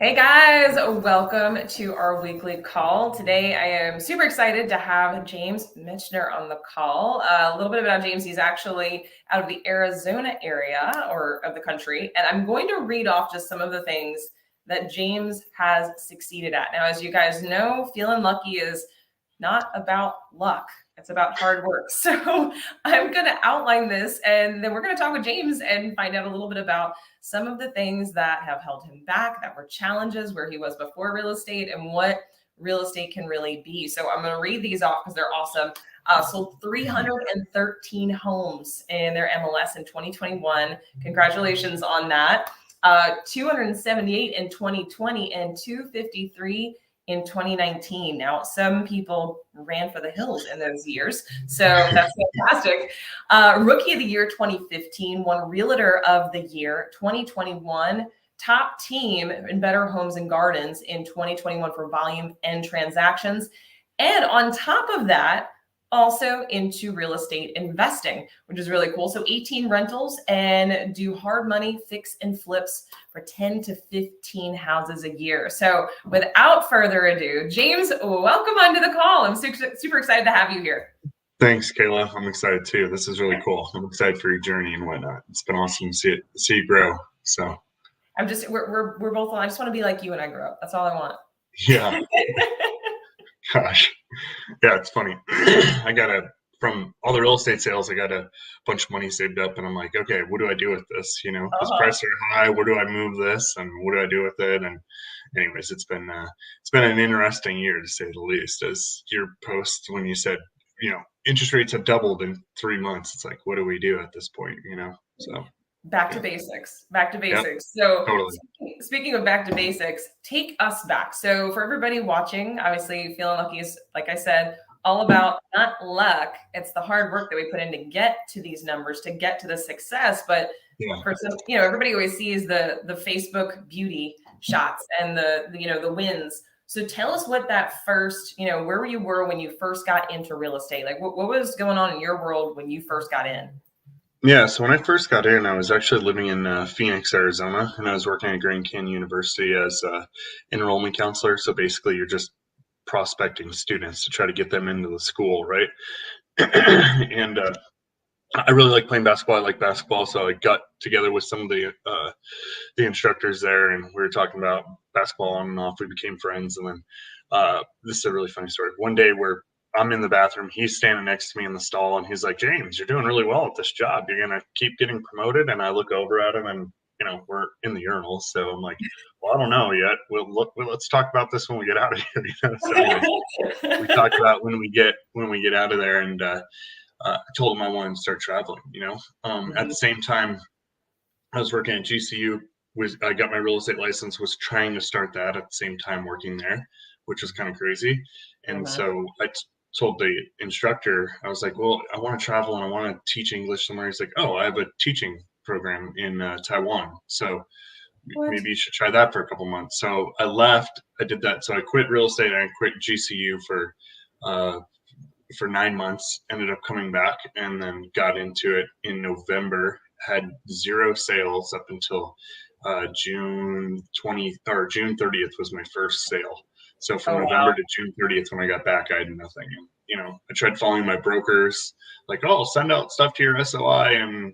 Hey guys, welcome to our weekly call. Today I am super excited to have James Michener on the call. A little bit about James. He's actually out of the Arizona area or of the country. And I'm going to read off just some of the things that James has succeeded at. Now, as you guys know, Feelin Lucky is not about luck. It's about hard work. So I'm going to outline this and then we're going to talk with James and find out a little bit about some of the things that have held him back, that were challenges where he was before real estate and what real estate can really be. So I'm going to read these off because they're awesome. Sold 313 homes in their MLS in 2021. Congratulations on that. 278 in 2020 and 253 in 2019. Now, some people ran for the hills in those years, so that's fantastic. Rookie of the Year 2015, won Realtor of the Year 2021, top team in Better Homes and Gardens in 2021 for volume and transactions. And on top of that, also into real estate investing, which is really cool. So 18 rentals and do hard money fix and flips for 10 to 15 houses a year. So without further ado, James, welcome onto the call. I'm super excited to have you here. Thanks, Kayla. I'm excited too. This is really cool. I'm excited for your journey and whatnot. It's been awesome to see you grow. So we're both. I just want to be like you when I grow up. That's all I want. Yeah. Gosh. Yeah, it's funny. From all the real estate sales, I got a bunch of money saved up and I'm like, okay, what do I do with this? This prices are high. Where do I move this? And what do I do with it? And anyways, it's been an interesting year to say the least. As your post when you said, interest rates have doubled in 3 months. It's like, what do we do at this point? So back to basics. Yep, So totally. speaking of back to basics, take us back. So for everybody watching, obviously Feelin Lucky is, like I said, all about not luck. It's the hard work that we put in to get to these numbers, to get to the success. But for some, everybody always sees the Facebook beauty shots and the wins. So tell us what that first, where you were when you first got into real estate. Like what was going on in your world when you first got in? Yeah, so when I first got in, I was actually living in Phoenix, Arizona, and I was working at Grand Canyon University as an enrollment counselor. So basically, you're just prospecting students to try to get them into the school, right? And I really like playing basketball. I like basketball, so I got together with some of the instructors there, and we were talking about basketball on and off. We became friends, and then this is a really funny story. One day, I'm in the bathroom. He's standing next to me in the stall, and he's like, "James, you're doing really well at this job. You're gonna keep getting promoted." And I look over at him, and we're in the urinal. So I'm like, "Well, I don't know yet. Let's talk about this when we get out of here." So anyways, we talked about when we get out of there, and I told him I wanted to start traveling. At the same time, I was working at GCU. I got my real estate license. Was trying to start that at the same time working there, which was kind of crazy. And so I told the instructor, I was like, well, I want to travel and I want to teach English somewhere. He's like, oh, I have a teaching program in Taiwan. So maybe you should try that for a couple months. So I left, I did that. So I quit real estate and I quit GCU for 9 months, ended up coming back and then got into it in November, had 0 sales up until June 30th was my first sale. So from November to June 30th, when I got back, I had nothing. And, I tried following my brokers, like, oh, send out stuff to your SOI and,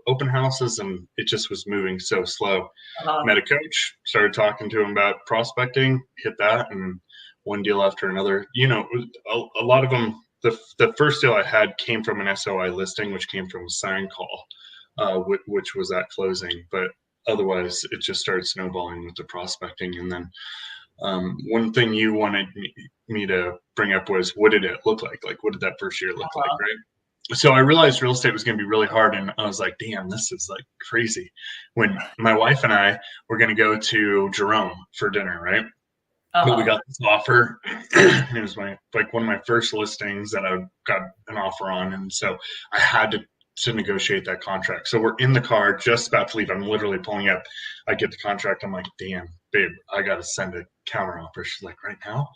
open houses. And it just was moving so slow. Met a coach, started talking to him about prospecting, hit that. And one deal after another, a lot of them, the first deal I had came from an SOI listing, which came from a sign call, which was at closing. But otherwise, it just started snowballing with the prospecting. And then one thing you wanted me to bring up was, what did it look like? Like, what did that first year look like, right? So I realized real estate was going to be really hard. And I was like, damn, this is like crazy. When my wife and I were going to go to Jerome for dinner, right? But we got this offer. It was one of my first listings that I got an offer on. And so I had to negotiate that contract. So we're in the car, just about to leave. I'm literally pulling up. I get the contract. I'm like, damn, babe, I got to send a counter offer. She's like, right now?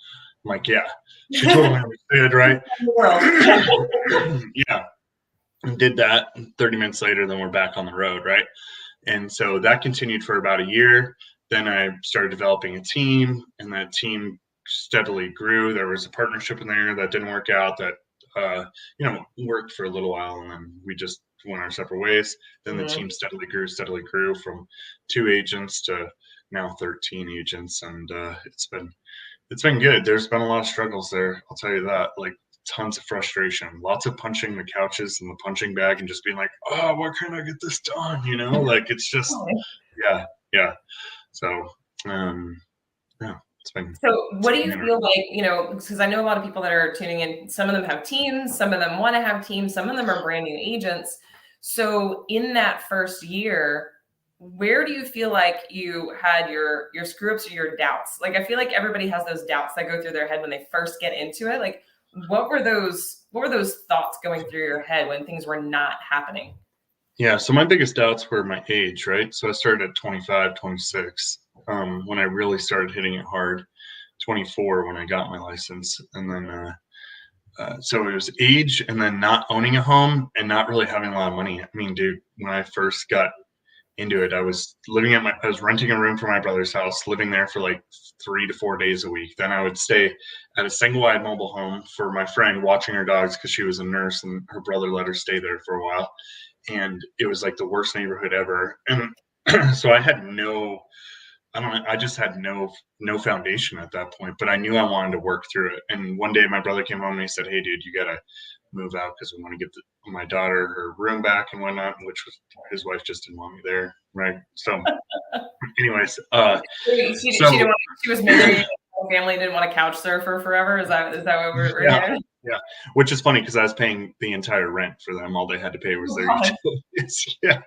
I'm like, yeah. She totally understood, right? Yeah. And did that. 30 minutes later, then we're back on the road, right? And so that continued for about a year. then I started developing a team, and that team steadily grew. There was a partnership in there that didn't work out, that worked for a little while, and then we just went our separate ways. Then the Mhm. team steadily grew from 2 agents to now 13 agents, and it's been good. There's been a lot of struggles there, I'll tell you that. Like, tons of frustration, lots of punching the couches and the punching bag, and just being like, oh, why can't I get this done? Like, it's just, yeah, yeah. So, um, yeah, So, it's what do been you feel like, because I know a lot of people that are tuning in, some of them have teams, some of them want to have teams, some of them are brand new agents. So, in that first year, where do you feel like you had your screw ups or your doubts? Like, I feel like everybody has those doubts that go through their head when they first get into it. Like, what were those thoughts going through your head when things were not happening? Yeah, so my biggest doubts were my age, right? So I started at 25, 26, when I really started hitting it hard. 24 when I got my license, and then so it was age, and then not owning a home and not really having a lot of money. I mean, dude, when I first got into it, I was renting a room for my brother's house, living there for like 3 to 4 days a week. Then I would stay at a single wide mobile home for my friend, watching her dogs because she was a nurse and her brother let her stay there for a while. And it was like the worst neighborhood ever. And so I don't know, I just had no foundation at that point, but I knew I wanted to work through it. And one day my brother came home and he said, "Hey, dude, you gotta move out because we want to give my daughter her room back and whatnot," which was, his wife just didn't want me there, right? So, anyways, She didn't so want, she was misery. The family didn't want a couch surfer forever. Is that what we're yeah, hearing? yeah, which is funny because I was paying the entire rent for them. All they had to pay was Oh, their God. utilities. Yeah,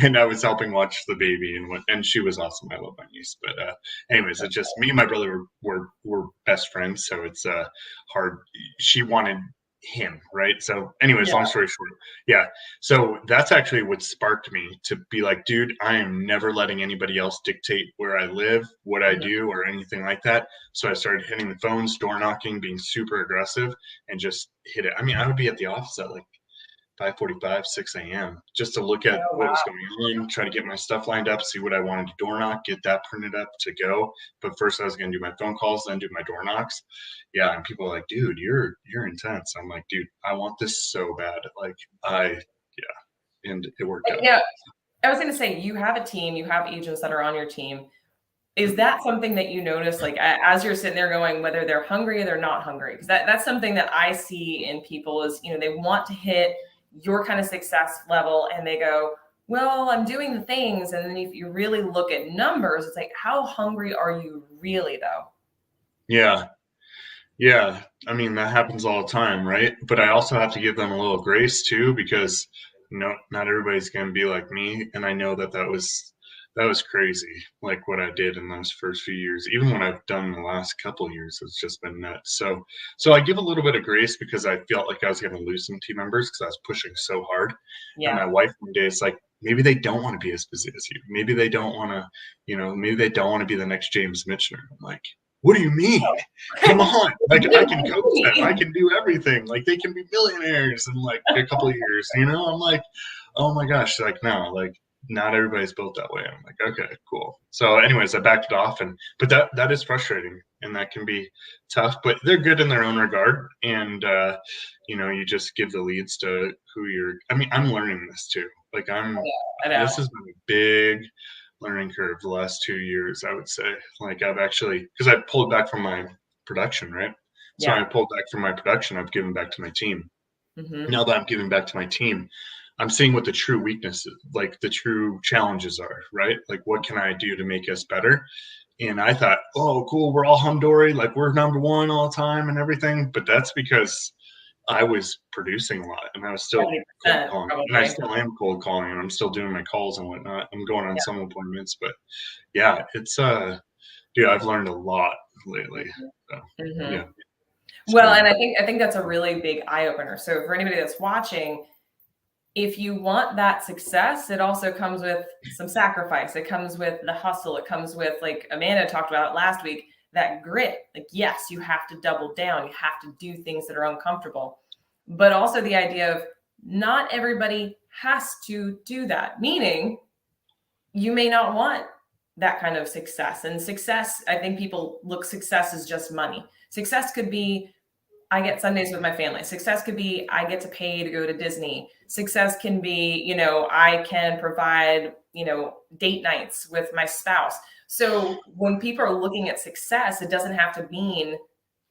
and I was helping watch the baby, and she was awesome. I love my niece, but anyways, it's just me and my brother were best friends, so it's hard. She wanted him, right? So, anyways, Yeah. long story short, yeah. So that's actually what sparked me to be like, dude, I am never letting anybody else dictate where I live, what I Mhm. do, or anything like that. So I started hitting the phones, door knocking, being super aggressive, and just hit it. I mean, I would be at the office at like 5:45, 6 a.m. just to look at Oh, what was wow. going on, try to get my stuff lined up, see what I wanted to door knock, get that printed up to go. But first I was gonna do my phone calls, then do my door knocks. Yeah, and people are like, dude, you're intense. I'm like, dude, I want this so bad. Like, yeah, and it worked out. Yeah, I was going to say, you have a team, you have agents that are on your team. Is that something that you notice, like as you're sitting there going, whether they're hungry or they're not hungry? Because that's something that I see in people is, they want to hit your kind of success level and they go, well, I'm doing the things. And then if you really look at numbers, it's like, how hungry are you really though? Yeah. Yeah, I mean, that happens all the time, right? But I also have to give them a little grace too, because no, not everybody's gonna be like me, and I know that was crazy, like what I did in those first few years. Even what I've done in the last couple of years, it's just been nuts. So I give a little bit of grace because I felt like I was gonna lose some team members because I was pushing so hard. And Yeah. my wife one day is like, maybe they don't want to be as busy as you. Maybe they don't want to, maybe they don't want to be the next James Michener. I'm like, what do you mean? Come on, like, I can coach them, I can do everything, like they can be millionaires in like a couple of years. I'm like, oh my gosh, like, no, like, not everybody's built that way. I'm like, okay, cool. So anyways, I backed it off, but that is frustrating, and that can be tough, but they're good in their own regard. And you just give the leads to who you're. I mean, I'm learning this too. Like, I this know. has been a big learning curve the last 2 years, I would say. Like, I've actually, because I pulled back from my production, right? So I Yeah. pulled back from my production. I've given back to my team. Hmm. Now that I'm giving back to my team, I'm seeing what the true weaknesses, like the true challenges are, right? Like, what can I do to make us better? And I thought, oh, cool, we're all humdory, like we're number one all the time and everything. But that's because I was producing a lot, and I was still cold 70% calling, and I probably. still am cold calling, and I'm still doing my calls and whatnot. I'm going on some appointments, but yeah, it's dude, I've learned a lot lately. So Hmm. yeah, it's Well, crazy. and I think that's a really big eye opener. So for anybody that's watching, if you want that success, it also comes with some sacrifice. It comes with the hustle. It comes with, like Amanda talked about last week, that grit. Like, yes, you have to double down. You have to do things that are uncomfortable. But also the idea of not everybody has to do that, meaning you may not want that kind of success. And success, I think people look success as just money. Success could be I get Sundays with my family. Success could be I get to pay to go to Disney. Success can be, I can provide, date nights with my spouse. So when people are looking at success, it doesn't have to mean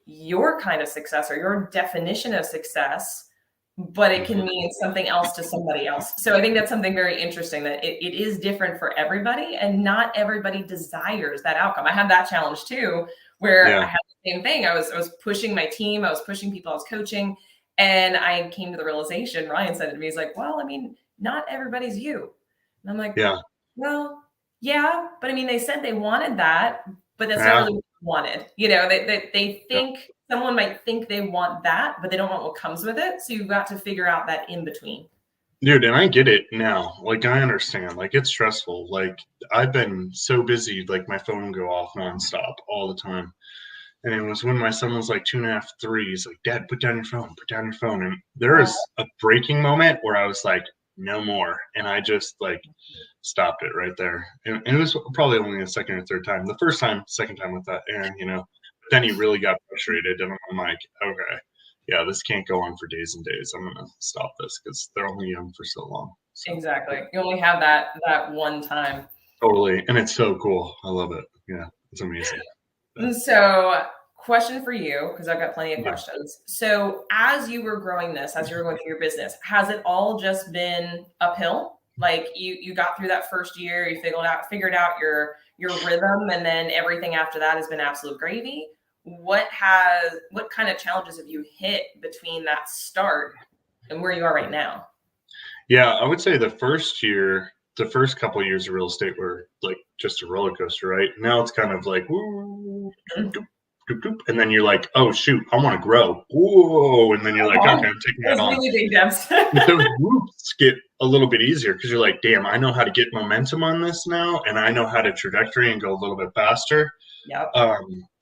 your kind of success or your definition of success, but it can mean something else to somebody else. So I think that's something very interesting, that it is different for everybody, and not everybody desires that outcome. I had that challenge too, where I Yeah. had the same thing. I was pushing my team, I was pushing people I was coaching, and I came to the realization, Ryan said it to me, he's like, well, I mean, not everybody's you. And I'm like, Yeah. well, yeah, but I mean, they said they wanted that, but that's not Yeah. really what they wanted. They Yeah. think someone might think they want that, but they don't want what comes with it. So you've got to figure out that in between. Dude, and I get it now. Like, I understand. Like, it's stressful. Like, I've been so busy, like, my phone would go off nonstop all the time. And it was when my son was like 2.5, 3. He's like, Dad, put down your phone, put down your phone. And there Uh, was a breaking moment where I was like, no more. And I just like stopped it right there. And it was probably only the second or third time. The first time, second time with that Aaron, but then he really got frustrated. And I'm like, okay, yeah, this can't go on for days and days. I'm going to stop this because they're only young for so long. So, exactly. You only have that one time. totally. And it's so cool. I love it. Yeah, it's amazing. And so, question for you, because I've got plenty of Yeah. questions. So, as you were growing this, as you were going through your business, has it all just been uphill? Like you got through that first year, you figured out your rhythm, and then everything after that has been absolute gravy. What kind of challenges have you hit between that start and where you are right now? Yeah, I would say the first couple of years of real estate were like just a roller coaster, right? Now it's kind of like, woo, doop, doop, doop, doop, and then you're like, oh shoot, I want to grow. Whoa, and then you're like, okay, I'm taking that Those on. really big jumps. But those whoops get a little bit easier because you're like, damn, I know how to get momentum on this now, and I know how to trajectory and go a little bit faster. Yep.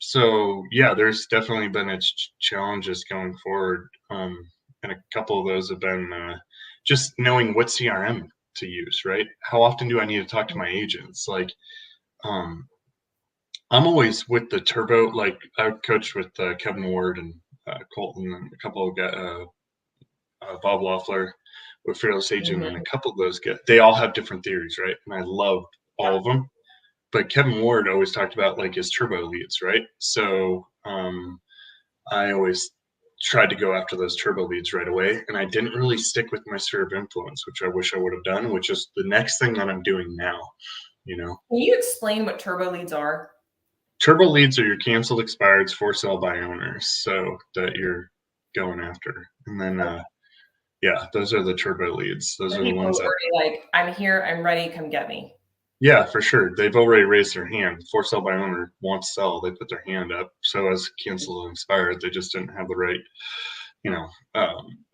So yeah, there's definitely been its challenges going forward, and a couple of those have been just knowing what CRM to use. Right? How often do I need to talk to my agents? Like, um, I'm always with the turbo. Like, I coached with Kevin Ward and Colton and a couple of guys, Bob Loeffler with Fearless Agent, and a Mhm. couple of those guys. They all have different theories, right? And I love all Yeah. of them, but Kevin Ward always talked about like his turbo leads, right? So I always tried to go after those turbo leads right away, and I didn't really stick with my sphere of influence, which I wish I would have done, which is the next thing that I'm doing now. Can you explain what turbo leads are? Turbo leads are your canceled expireds for sale by owners, so that you're going after, and then yeah, those are the turbo leads. Those The are the people ones who that. are like, I'm here, I'm ready, come get me. Yeah, for sure. They've already raised their hand. For sale by owner wants to sell. They put their hand up. So as canceled and expired, they just didn't have the right,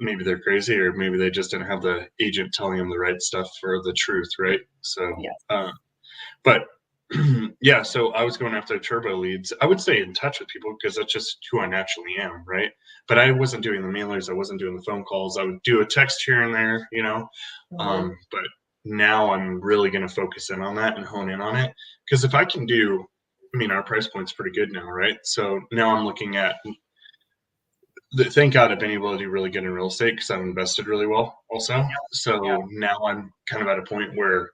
maybe they're crazy or maybe they just didn't have the agent telling them the right stuff for the truth, right? So, Yes. but yeah, so I was going after turbo leads. I would stay in touch with people because that's just who I naturally am, right? But I wasn't doing the mailers. I wasn't doing the phone calls. I would do a text here and there, Mhm. but now I'm really going to focus in on that and hone in on it. Because if I can do, I mean, our price point's pretty good now, right? So now I'm looking at, thank God I've been able to do really good in real estate because I've invested really well also. Yeah. So now I'm kind of at a point where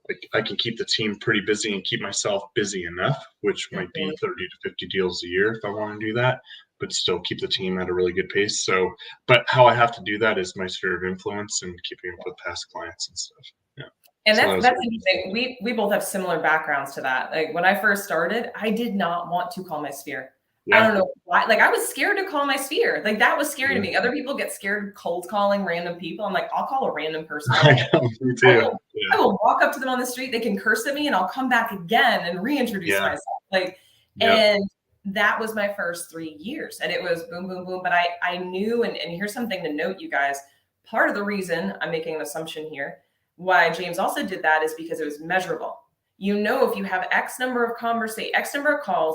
like I can keep the team pretty busy and keep myself busy enough, which might be Mhm. 30 to 50 deals a year if I want to do that, but still keep the team at a really good pace. So, but how I have to do that is my sphere of influence and keeping up with past clients and stuff. Yeah. And So that that's was, that's interesting. We both have similar backgrounds to that. Like when I first started, I did not want to call my sphere. I yeah. don't know why. Like I was scared to call my sphere. Like that was scary to Yeah. me. Other people get scared of cold calling random people. I'm like, I'll call a random person I today. know, me I too. will Yeah. I will walk up to them on the street. They can curse at me, and I'll come back again and reintroduce Yeah. myself. Like, Yep. and that was my first 3 years, and it was boom, boom, boom. But I knew, and here's something to note, you guys. Part of the reason I'm making an assumption here, why James also did that, is because it was measurable. You know, if you have X number of calls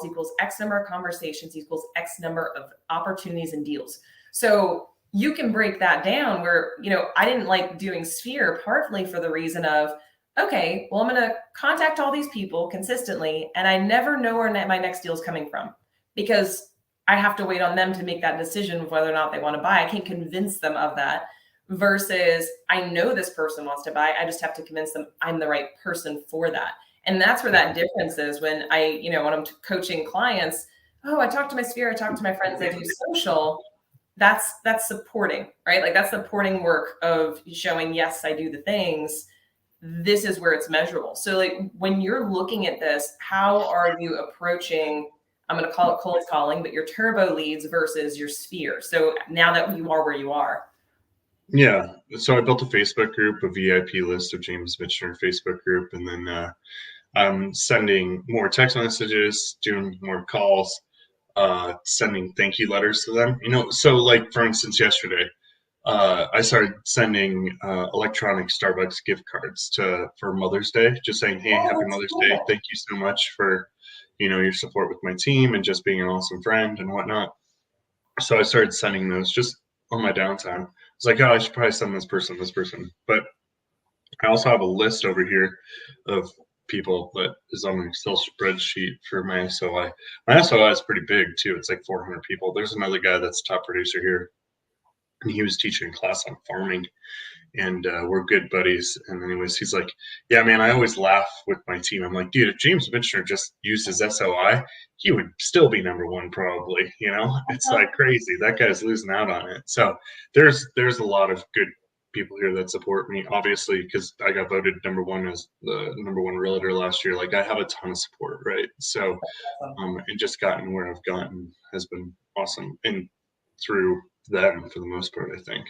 equals X number of conversations equals X number of opportunities and deals. So you can break that down where, I didn't like doing sphere partly for the reason of okay, well, I'm going to contact all these people consistently, and I never know where my next deal is coming from because I have to wait on them to make that decision of whether or not they want to buy. I can't convince them of that versus I know this person wants to buy. I just have to convince them I'm the right person for that. And that's where that difference is when when I'm coaching clients, oh, I talk to my sphere, I talk to my friends, I do social. That's supporting, right? Like that's supporting work of showing, yes, I do the things. This is where it's measurable. So like when you're looking at this, how are you approaching, I'm going to call it cold calling, but your turbo leads versus your sphere? So now that you are where you are. Yeah. So I built a Facebook group, a VIP list of James Michener Facebook group, and then I'm sending more text messages, doing more calls, sending thank you letters to them. So like for instance, yesterday, I started sending electronic Starbucks gift cards for Mother's Day, just saying, "Hey, Oh, happy that's Mother's Day! cool. Thank you so much for, your support with my team and just being an awesome friend and whatnot." So I started sending those just on my downtime. It's like, oh, I should probably send this person, but I also have a list over here of people that is on an Excel spreadsheet for my SOI. My SOI is pretty big too. It's like 400 people. There's another guy that's top producer here, and he was teaching a class on farming, and we're good buddies. And anyways, he's like, "Yeah, man, I always laugh with my team. I'm like, dude, if James Michener just used his SOI, he would still be number one probably. It's like crazy. That guy's losing out on it. So there's a lot of good people here that support me, obviously, because I got voted number one as the number one realtor last year. Like I have a ton of support, right? So and just gotten where I've gotten has been awesome, and through them for the most part, I think.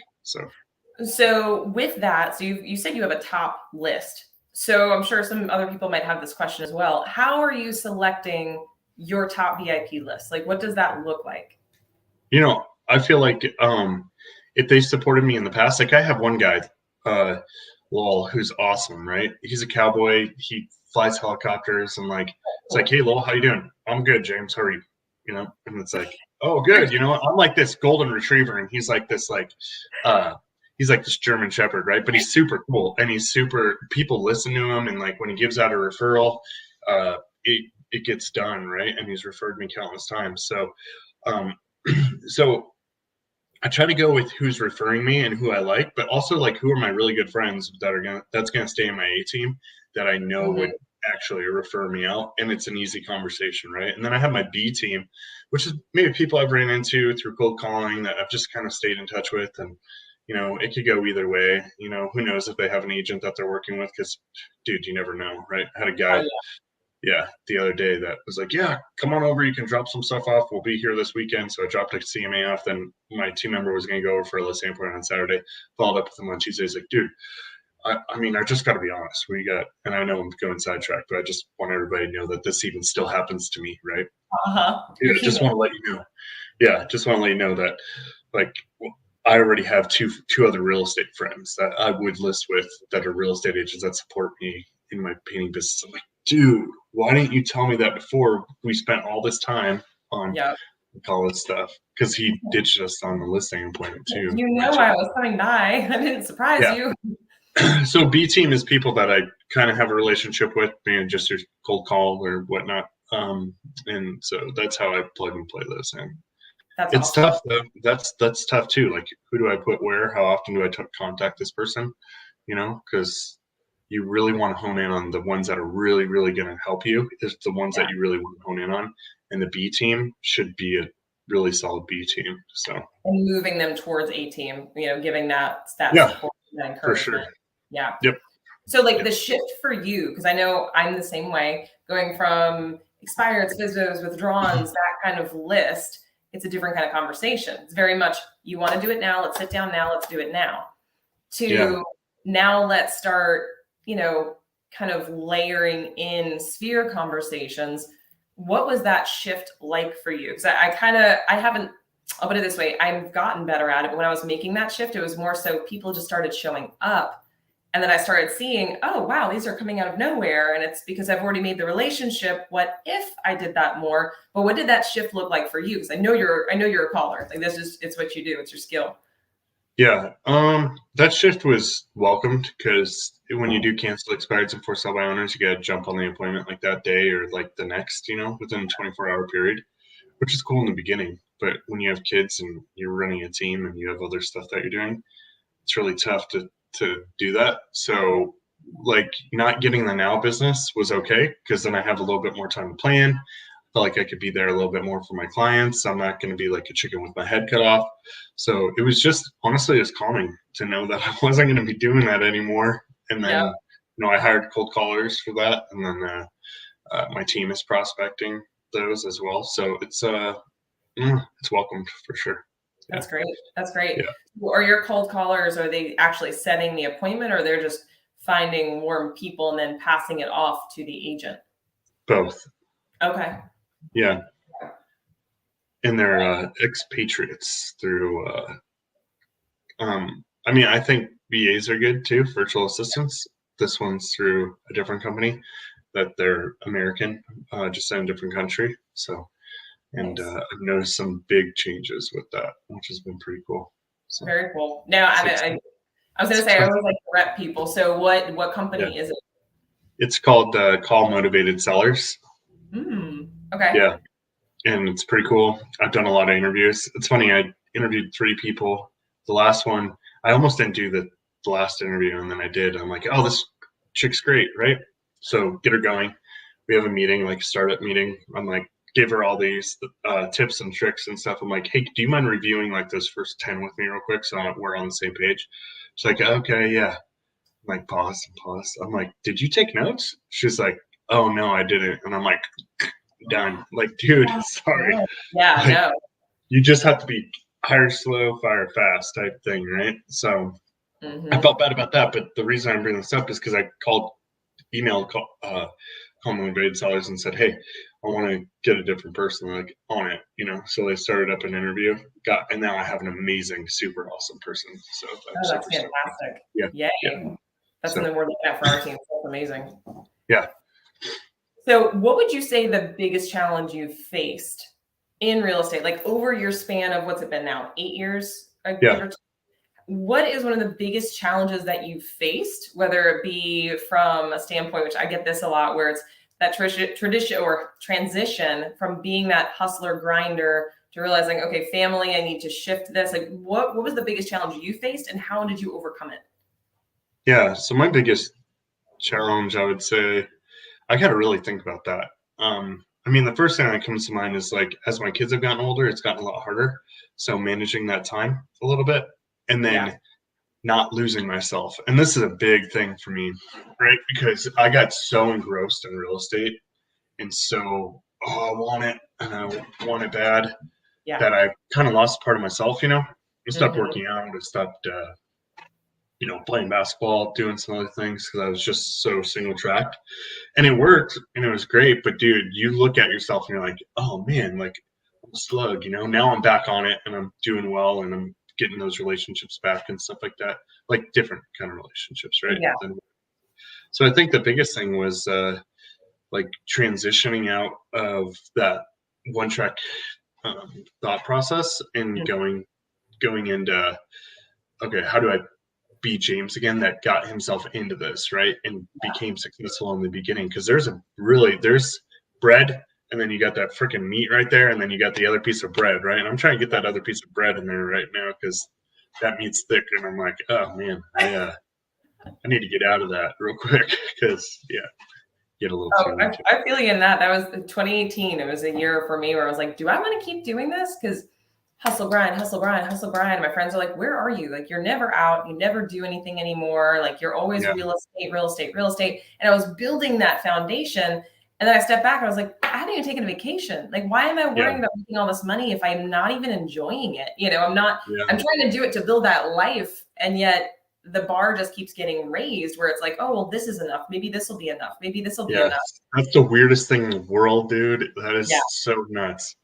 So with that, so you said you have a top list. So I'm sure some other people might have this question as well. How are you selecting your top VIP list? Like, what does that look like? I feel like if they supported me in the past, like I have one guy, Lowell, who's awesome, right? He's a cowboy. He flies helicopters, and like it's like, hey, Lowell, how you doing? I'm good, James. How are you? And it's like, oh, good. I'm like this golden retriever, and uh, he's like this German Shepherd, right? But he's super cool, and people listen to him, and like when he gives out a referral, uh, it gets done, right? And he's referred me countless times. Um, so I try to go with who's referring me and who I like, but also like who are my really good friends that's gonna stay in my A team that I know would actually refer me out, and it's an easy conversation, right? And then I have my B team, which is maybe people I've ran into through cold calling that I've just kind of stayed in touch with, and it could go either way. Who knows if they have an agent that they're working with? Because, dude, you never know, right? I had a guy the other day that was like, yeah, come on over. You can drop some stuff off. We'll be here this weekend. So I dropped a CMA off. Then my team member was going to go over for a listing appointment on Saturday. Followed up with him on Tuesday. He's like, dude, I just got to be honest. And I know I'm going sidetracked, but I just want everybody to know that this even still happens to me, right? You're I just want to let you know. Yeah, just want to let you know that, like, I already have two other real estate friends that I would list with that are real estate agents that support me in my painting business. I'm like, dude, why didn't you tell me that before we spent all this time on all this stuff? Because he ditched us on the listing appointment too. I was coming by. I didn't surprise you. So B team is people that I kind of have a relationship with, just through cold call or whatnot. And so that's how I plug and play those in. It's awesome. tough though. That's tough too. Like, who do I put where? How often do I contact this person? Because you really want to hone in on the ones that are really, really going to help you. Is the ones that you really want to hone in on, and the B team should be a really solid B team. So and moving them towards A team, giving that support and encouragement. For sure. Yeah. Yep. So like the shift for you, because I know I'm the same way, going from expired, FSBOs, withdrawals, that kind of list, it's a different kind of conversation. It's very much, you want to do it now, let's sit down now, let's do it now. Now let's start, kind of layering in sphere conversations. What was that shift like for you? Because I'll put it this way, I've gotten better at it, but when I was making that shift, it was more so people just started showing up. And then I started seeing, oh, wow, these are coming out of nowhere. And it's because I've already made the relationship. What if I did that more? But what did that shift look like for you? Because I know you're a caller. Like it's what you do. It's your skill. Yeah. That shift was welcomed because when you do cancel expireds and for sale by owners, you gotta jump on the appointment like that day or like the next, within a 24-hour period, which is cool in the beginning. But when you have kids and you're running a team and you have other stuff that you're doing, it's really tough to do that. So like not getting the now business was okay because then I have a little bit more time to plan. I felt like I could be there a little bit more for my clients. I'm not going to be like a chicken with my head cut off. So it was just honestly just calming to know that I wasn't going to be doing that anymore. And Yeah, then I hired cold callers for that, and then my team is prospecting those as well. So it's welcomed for sure. Yeah, that's great. That's great. yeah, Are your cold callers, are they actually setting the appointment or they're just finding warm people and then passing it off to the agent? both. Okay. Yeah. And they're expatriates through I mean, I think VAs are good too, virtual assistants. This one's through a different company that they're American, just in a different country. So and Nice. I've noticed some big changes with that, which has been pretty cool. So Very cool. Now, it's ex- I was it's going to say, I expensive. always like to rep people. So what Yeah. company is it? It's called Call Motivated Sellers. Okay. Yeah. And it's pretty cool. I've done a lot of interviews. It's funny, I interviewed 3 people. The last one, I almost didn't do the last interview, and then I did. I'm like, oh, this chick's great, right? So get her going. We have a meeting, like a startup meeting. I'm like, give her all these tips and tricks and stuff. I'm like, hey, do you mind reviewing like those first 10 with me real quick so we're on the same page? She's like, okay, yeah. I'm like, pause and pause. I'm like, did you take notes? She's like, oh no, I didn't. And I'm like, done. Like, dude, sorry. Yeah, Like, no. you just have to be hire slow, fire fast type thing, right? So I Hmm. felt bad about that, but the reason I'm bringing this up is because I emailed common grade sellers and said, hey, I want to get a different person like on it, So they started up an interview, and now I have an amazing, super awesome person. So I'm Oh, that's super stoked. fantastic. Yeah, yeah. Yay. That's So something we're looking at for our team. That's amazing. yeah, So, what would you say the biggest challenge you've faced in real estate, like over your span of what's it been now, 8 years, give yeah. or take? What is one of the biggest challenges that you've faced, whether it be from a standpoint, which I get this a lot, where it's that tradition or transition from being that hustler grinder to realizing, okay, family, I need to shift this. Like, what was the biggest challenge you faced, and how did you overcome it? Yeah. So my biggest challenge, I would say, I got to really think about that. I mean, the first thing that comes to mind is like, as my kids have gotten older, it's gotten a lot harder. So managing that time a little bit, and Yeah. then not losing myself. And this is a big thing for me, right? Because I got so engrossed in real estate and so, oh, I want it and I want it bad Yeah. that I kind of lost part of myself, I stopped Hmm. working out. I stopped, playing basketball, doing some other things because I was just so single tracked. And it worked and it was great. But dude, you look at yourself and you're like, oh man, like I'm a slug, Now I'm back on it and I'm doing well and I'm getting those relationships back and stuff like that, like different kind of relationships, right? Yeah. So I think the biggest thing was like transitioning out of that one track thought process and going into okay, how do I be James again that got himself into this, right? And became successful in the beginning. Because there's bread, and then you got that freaking meat right there, and then you got the other piece of bread, right? And I'm trying to get that other piece of bread in there right now because that meat's thick, and I'm like, oh man, I need to get out of that real quick because get a little Oh, too I, into it. I feel you in that. That was 2018. It was a year for me where I was like, do I want to keep doing this? Because hustle, grind, hustle, grind, hustle, grind. My friends are like, where are you? Like, you're never out. You never do anything anymore. Like, you're always Yeah, real estate, real estate, real estate. And I was building that foundation. And then I stepped back and I was like, I haven't even taken a vacation. Like, why am I yeah, worrying about making all this money if I'm not even enjoying it? yeah, I'm trying to do it to build that life. And yet the bar just keeps getting raised where it's like, oh, well, this is enough. Maybe this will be enough. Maybe this will be yeah. enough. That's the weirdest thing in the world, dude. That Yeah. is so nuts.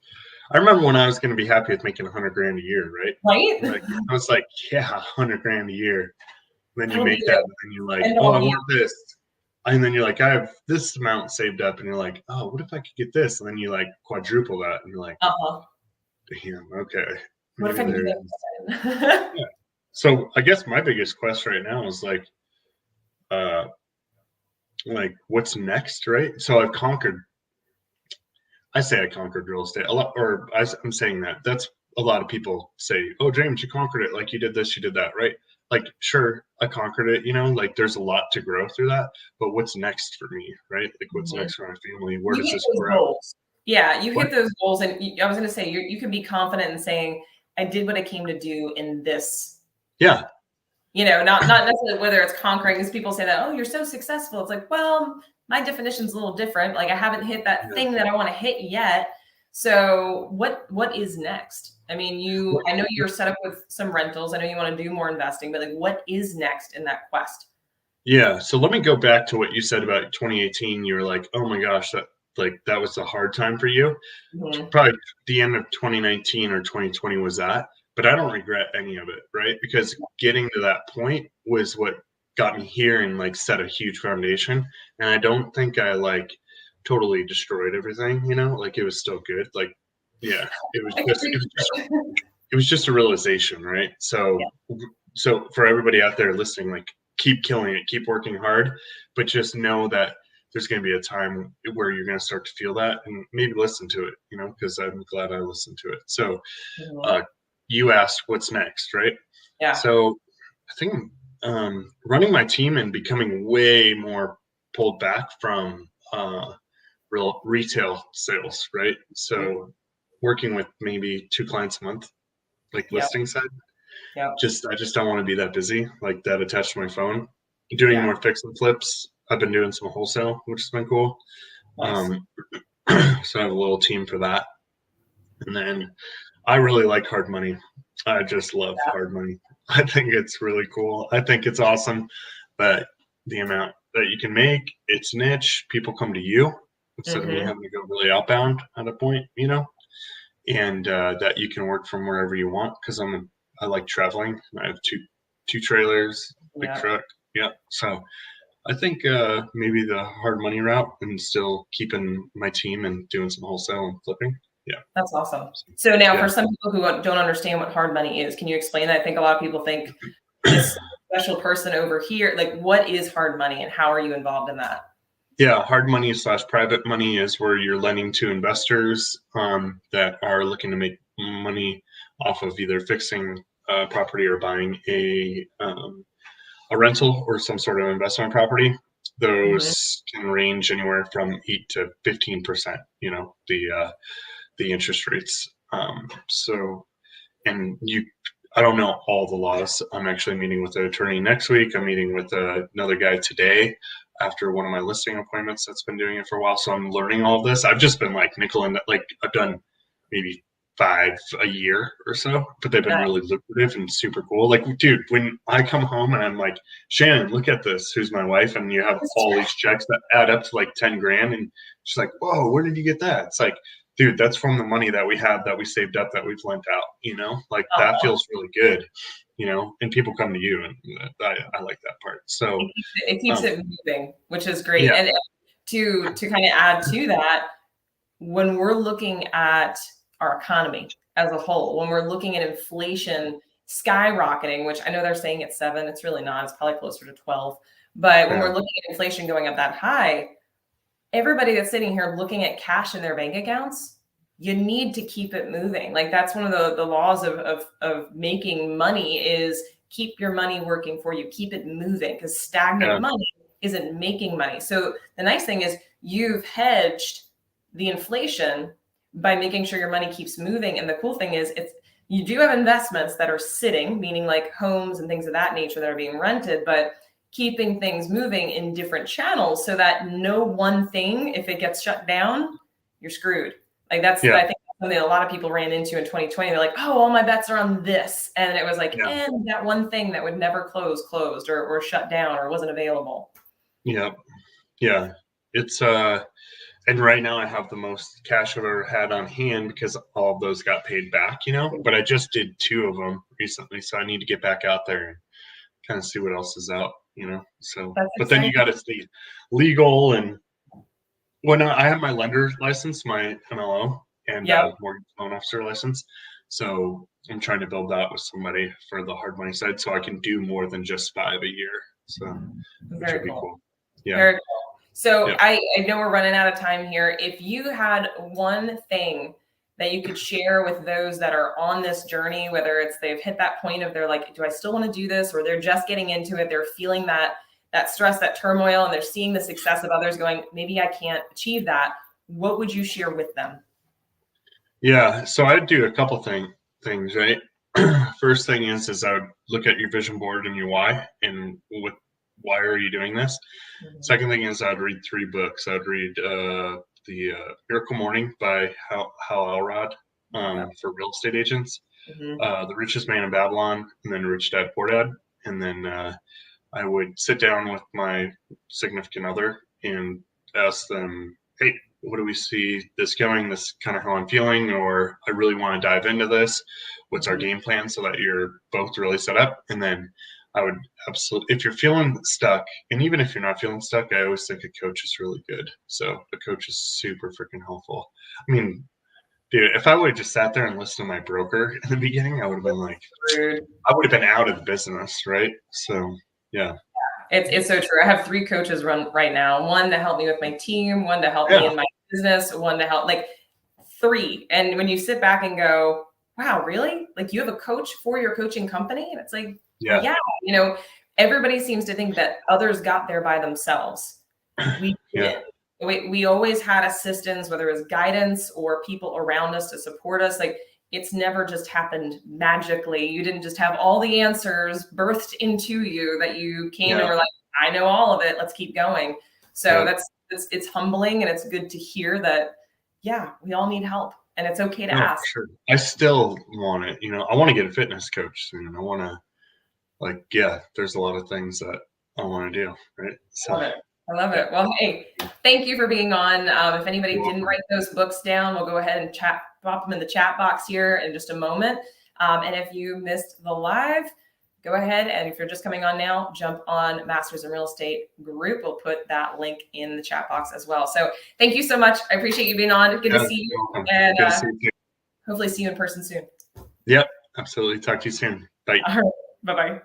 I remember when I was going to be happy with making 100 grand a year, right? Right? Like I was like, yeah, 100 grand a year. Then you That'll be make that, and then you're like, end oh, all I be want this, and then you're like, I have this amount saved up, and you're like, oh, what if I could get this? And then you like quadruple that, and you're like, uh-huh. damn, okay, What if maybe I can do there is. that? Yeah. So I guess my biggest quest right now is uh, like what's next, right? So I say I conquered real estate a lot, or I'm saying that's a lot of people say, oh, James, you conquered it. Like you did this, you did that, right? Like, sure, I conquered it, like there's a lot to grow through that, but what's next for me, right? Like what's Mhm. next for my family? Where You does hit this those grow? goals. Yeah, you What? hit those goals, and I was going to say you can be confident in saying, "I did what I came to do in this." Yeah. Not necessarily whether it's conquering, because people say that, "Oh, you're so successful." It's like, well, my definition's a little different. Like I haven't hit that Yeah. thing that I want to hit yet. So what is next? I mean, I know you're set up with some rentals. I know you want to do more investing, but like, what is next in that quest? Yeah. So let me go back to what you said about 2018. You were like, oh my gosh, that was a hard time for you. Mhm. Probably the end of 2019 or 2020 was that, but I don't regret any of it, right? Because getting to that point was what got me here and like set a huge foundation. And I don't think I like totally destroyed everything, like it was still good. Like, yeah, I appreciate it. it was just a realization, right? Yeah. So for everybody out there listening, like keep killing it, keep working hard, but just know that there's going to be a time where you're going to start to feel that and maybe listen to it, because I'm glad I listened to it. So Mhm. uh, you asked what's next, right? Yeah. So I think running my team and becoming way more pulled back from real retail sales, right? Mhm. So working with maybe 2 clients a month, like Yeah. listing side, Yeah. I just don't want to be that busy, like that attached to my phone. Doing Yeah. more fix and flips. I've been doing some wholesale, which has been cool. Nice. Um, so I have a little team for that. And then I really like hard money. I just love hard money. I think it's really cool. I think it's awesome that the amount that you can make, it's niche. People come to you instead of me Mhm. having to go really outbound at a point, and that you can work from wherever you want because I like traveling. I have two trailers, big Yeah. truck. Yeah, so I think maybe the hard money route and still keeping my team and doing some wholesale and flipping. Yeah, That's awesome. So now yeah. for some people who don't understand what hard money is, can you explain that? I think a lot of people think this special person over here, like what is hard money and how are you involved in that? Yeah, hard money slash private money is where you're lending to investors that are looking to make money off of either fixing property or buying a rental or some sort of investment property. Mhm. Those can range anywhere from 8 to 15%. The interest rates. And I don't know all the laws. I'm actually meeting with an attorney next week. I'm meeting with another guy today after one of my listing appointments that's been doing it for a while. So I'm learning all of this. I've just been like nickel and like I've done maybe 5 a year or so, but they've been Nice. really lucrative and super cool. Like, dude, when I come home and I'm like, Shannon, look at this. Who's my wife? And you have all these checks that add up to like 10 grand. And she's like, whoa, where did you get that? It's like, dude, that's from the money that we had that we saved up that we've lent out, like that Oh, feels really good, and people come to you and I like that part. it So, keeps it, it keeps um, it moving, which is great. yeah, And to kind of add to that, when we're looking at our economy as a whole, when we're looking at inflation skyrocketing, which I know they're saying it's 7, it's really not, it's probably closer to 12. But when yeah, we're looking at inflation going up that high, everybody that's sitting here looking at cash in their bank accounts, you need to keep it moving. Like that's one of the laws of making money is keep your money working for you, keep it moving because stagnant yeah, money isn't making money. So the nice thing is you've hedged the inflation by making sure your money keeps moving. And the cool thing is you do have investments that are sitting, meaning like homes and things of that nature that are being rented, but keeping things moving in different channels so that no one thing, if it gets shut down, you're screwed. Like yeah, I think something a lot of people ran into in 2020. They're like, oh, all my bets are on this. And it was like, yeah, and that one thing that would never closed or shut down or wasn't available. yeah, yeah. It's and right now I have the most cash I've ever had on hand because all of those got paid back, but I just did 2 of them recently, so I need to get back out there and kind of see what else is out, so That's but then exciting. you got to stay legal. And when I have my lender license, my MLO, and Yep. mortgage loan officer license. So I'm trying to build that with somebody for the hard money side, so I can do more than just 5 a year. So, which would Very be cool. cool. Yeah. Very cool. So Yep. I know we're running out of time here. If you had one thing that you could share with those that are on this journey, whether it's they've hit that point of they're like, do I still want to do this? Or they're just getting into it. They're feeling that stress, that turmoil, and they're seeing the success of others going, maybe I can't achieve that. What would you share with them? Yeah. So I'd do a couple things, right? First thing is I would look at your vision board and your why, and why are you doing this? Mhm. Second thing is I'd read 3 books. I'd read the Miracle Morning by Hal Elrod for real estate agents, Mhm. The Richest Man in Babylon, and then Rich Dad Poor Dad. And then I would sit down with my significant other and ask them, hey, what do we see this going? This is kind of how I'm feeling, or I really want to dive into this. What's our Mhm. game plan so that you're both really set up? And then I would absolutely, if you're feeling stuck, and even if you're not feeling stuck, I always think a coach is really good. So a coach is super freaking helpful. I mean, dude, if I would have just sat there and listened to my broker in the beginning, I would have been like, Rude. I would have been out of the business, right? So, yeah. It's so true. I have 3 coaches run right now. One to help me with my team, one to help me Yeah. in my business, one to help like 3. And when you sit back and go, wow, really? Like you have a coach for your coaching company? And it's like, well, Yeah. yeah, everybody seems to think that others got there by themselves. We Yeah. didn't. We always had assistance, whether it was guidance or people around us to support us. Like it's never just happened magically. You didn't just have all the answers birthed into you that you came and Yeah. were like, I know all of it. Let's keep going. So Yeah. it's humbling, and it's good to hear that, yeah, we all need help and it's okay to No, for ask. sure. I still want it. I want to get a fitness coach soon. I want to, yeah, there's a lot of things that I want to do. Right. I So, love it. I love yeah, it. Well, hey, thank you for being on. If anybody you're didn't welcome. write those books down, we'll go ahead and pop them in the chat box here in just a moment. And if you missed the live, go ahead. And if you're just coming on now, jump on Masters in Real Estate group. We'll put that link in the chat box as well. So thank you so much. I appreciate you being on. Good to Yeah, see you. you're welcome. And Good to see you. hopefully see you in person soon. Yep. Absolutely. Talk to you soon. Bye. All right. Bye-bye.